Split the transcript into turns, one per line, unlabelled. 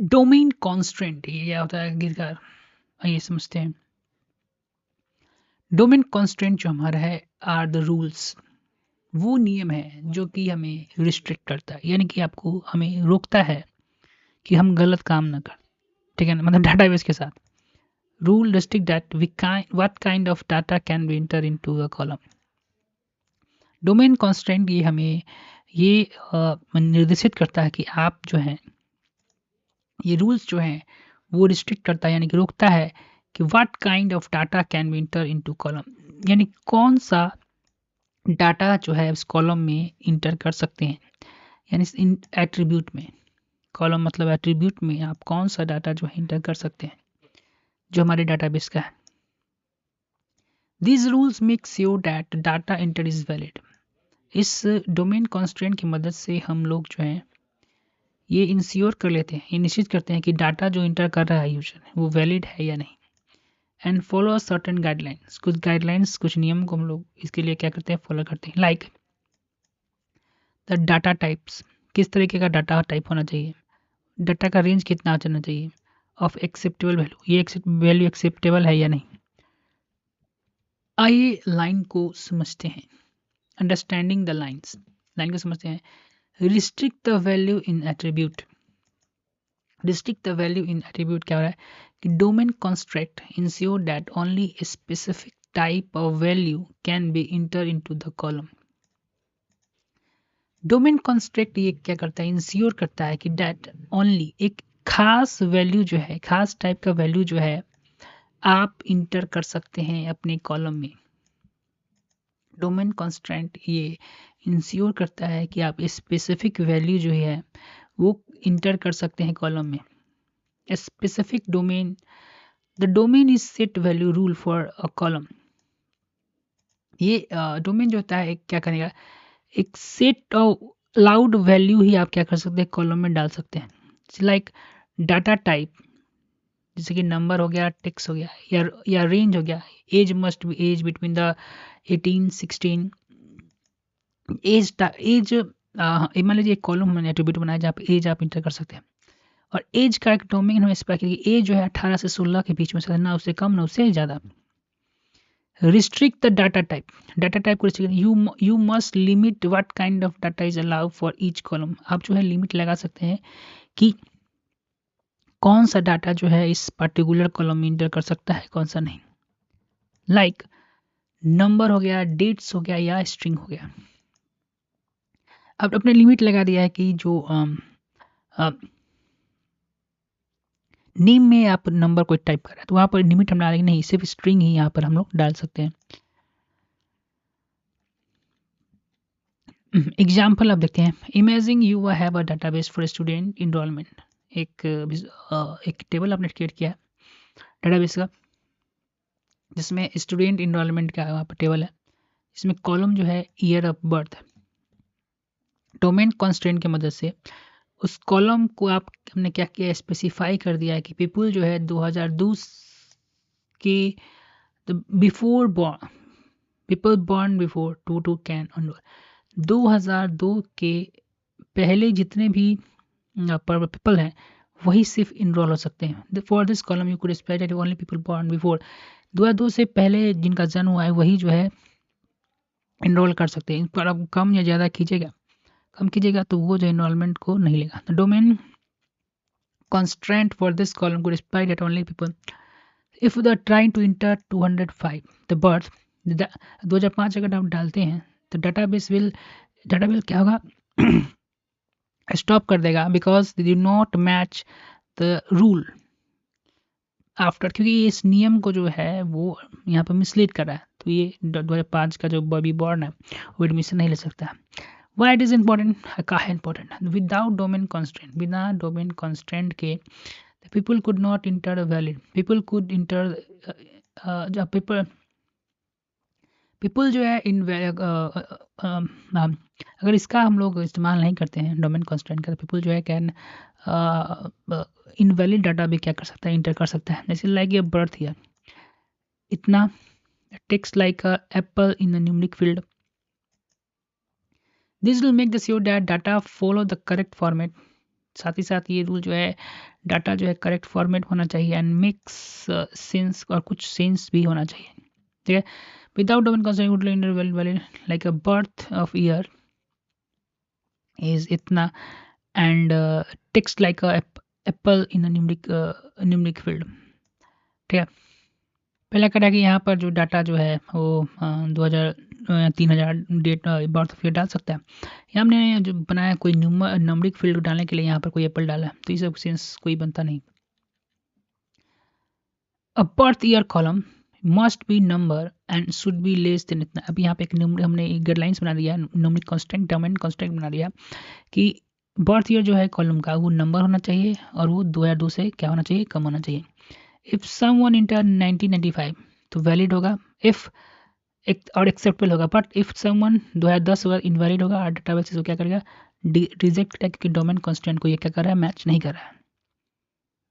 Domain constraint ये क्या होता है आखिरकार, आइए समझते हैं। डोमेन कॉन्स्ट्रेंट जो हमारा है आर द रूल्स, वो नियम है जो कि हमें रिस्ट्रिक्ट करता है, यानी कि आपको हमें रोकता है कि हम गलत काम ना करें, ठीक है ना, मतलब डाटाबेस के साथ। Rule restrict that we what kind of data can be enter into a column. Domain constraint ये हमें ये निर्देशित करता है कि आप जो हैं, ये रूल्स जो हैं वो रिस्ट्रिक्ट करता है, यानी कि रोकता है कि what kind of data can be enter into column, यानी कौन सा डाटा जो है उस कॉलम में इंटर कर सकते हैं, यानी इन एट्रीब्यूट में। कॉलम मतलब एट्रीब्यूट में आप कौन सा डाटा जो है इंटर कर सकते हैं जो हमारे डाटाबेस का है। These rules make sure that data enter is valid। इस डोमेन कॉन्स्ट्रेंट की मदद से हम लोग जो हैं ये इंश्योर कर लेते हैं, ये निश्चित करते हैं कि डाटा जो इंटर कर रहा है यूजर वो वैलिड है या नहीं। एंड फॉलो सर्टेन गाइडलाइंस, कुछ गाइडलाइंस कुछ नियम को हम लोग इसके लिए क्या करते हैं, फॉलो करते हैं। लाइक द डाटा टाइप्स, किस तरीके का डाटा टाइप होना चाहिए, डाटा का रेंज कितना चलना चाहिए, ऑफ एक्सेप्टेबल वैल्यू, ये वैल्यू एक्सेप्टेबल है या नहीं। आइए लाइन को समझते हैं। अंडरस्टैंडिंग द लाइन्स, लाइन को समझते हैं। Restrict the value in attribute, restrict the value in attribute क्या हो रहा है कि domain construct ensure that only a specific type of value can be enter into the column. Domain construct ये क्या करता है, इंश्योर करता है कि दैट ओनली एक खास वैल्यू जो है, खास टाइप का वैल्यू जो है आप इंटर कर सकते हैं अपने कॉलम में। डोमेन कंस्ट्रेंट ये इंश्योर करता है कि आप स्पेसिफिक वैल्यू जो है वो इंटर कर सकते हैं कॉलम में। Specific domain, the domain is set value rule for a column. ये डोमेन जो होता है एक क्या करेगा, एक सेट ऑफ अलाउड वैल्यू ही आप क्या कर सकते हैं कॉलम में डाल सकते हैं। लाइक डाटा टाइप, जैसे कि नंबर हो गया, टेक्स्ट हो गया, या रेंज हो गया। Age must be age between the 18 16। Age age मान लीजिए एक कॉलम मैंने एट्रीब्यूट बनाया जहाँ पे एज आप इंटर कर सकते हैं, और एज का एक डोमेन हमें स्पेसिफाई किया, एज जो है 18 से 16 के बीच में से, ना उससे कम ना उससे ज़्यादा। Restrict the data type, data type को restrict, you must limit what kind of data is allowed for each column. आप जो है लिमिट लगा सकते हैं कि कौन सा डाटा जो है इस पर्टिकुलर कॉलम में इंटर कर सकता है, कौन सा नहीं। लाइक नंबर हो गया, डेट्स हो गया, या स्ट्रिंग हो गया। अब अपने लिमिट लगा दिया है कि जो नेम में आप नंबर कोई टाइप कर रहे हैं तो वहाँ पर लिमिट हम डालेंगे नहीं, सिर्फ स्ट्रिंग ही यहाँ पर हम लोग डाल सकते हैं। एग्जाम्पल आप देखते हैं। Imagine you have a database for student enrollment. एक टेबल आपने क्रिएट किया है डाटाबेस का, जिसमें स्टूडेंट इनरोलमेंट का वहाँ पर टेबल है, इसमें कॉलम जो है ईयर ऑफ बर्थ है। डोमेन कॉन्स्ट्रेंट की मदद से उस कॉलम को आप हमने क्या किया, स्पेसिफाई कर दिया है कि पीपल जो है 2002 की before born, people born before 22 can enrol. 2002 के पहले जितने भी पीपल हैं वही सिर्फ इनरोल हो सकते हैं। For this column you could specify that only people born before 2002 से पहले जिनका जन्म हुआ है वही जो है इनरोल कर सकते हैं। इन पर आप कम या ज़्यादा कीजिएगा, कम कीजिएगा तो वो जो इनरोलमेंट को नहीं लेगा। तो domain constraint for this column could specify that only people, if they are trying to enter 205 the birth, 2005 अगर आप डालते हैं तो डाटाबेस क्या होगा, स्टॉप कर देगा, because they do not match the rule after, क्योंकि इस नियम को जो है वो यहाँ पर मिसलीड कर रहा है। तो ये 2005 का जो बॉबी बॉर्न है वो एडमिशन नहीं ले सकता। वाई इट इज़ इम्पोर्टेंट, का है इम्पोर्टेंट, विदाउट डोमेन कॉन्स्टेंट, बिना डोमेन कॉन्स्टेंट के people could not enter a valid, people could enter जो people जो है इन अगर इसका हम लोग इस्तेमाल नहीं करते हैं डोमेन कॉन्स्टेंट का, तो पीपल जो है कैन इनवैलिड डाटा भी क्या कर सकता है, इंटर कर सकता है। जैसे लाइक ये बर्थ ईयर, इतना text like apple in the numeric field, this will make the sure that data follow the correct format. साथ ही साथ ये रूल जो है डाटा जो है करेक्ट फॉर्मेट होना चाहिए एंड मिक्स सेंस और कुछ सेंस भी होना चाहिए, ठीक है। Without domain constraint valid like a birth of year is इतना and text like a apple in numeric field, ठीक है। पहला कटा कि यहाँ पर जो डाटा जो है वो 2000 3000 डेट बर्थ ऑफ ईयर डाल सकता है। यहाँ हमने जो बनाया कोई न्यूमरिक फील्ड डालने के लिए यहाँ पर कोई एप्पल डाला है, तो ये सब सेंस कोई बनता नहीं। A birth year column must be number and should be less than इतना। अब यहाँ पे हमने एक गाइडलाइंस बना दिया, न्यूमरिक कांस्टेंट डोमेन कांस्टेंट बना दिया कि बर्थ ईयर जो है कॉलम का वो नंबर होना चाहिए और वो 2002 से क्या होना चाहिए, कम होना चाहिए। इफ़ समवन इंटर 1995 तो वैलिड होगा, इफ़ और एक्सेप्टेबल होगा, बट इफ़ समवन 2010 अगर इनवैलिड होगा और डाटाबेस इसको क्या करेगा, रिजेक्ट करेगा क्योंकि डोमेन कांस्टेंट को ये क्या कर रहा है, मैच नहीं कर रहा है।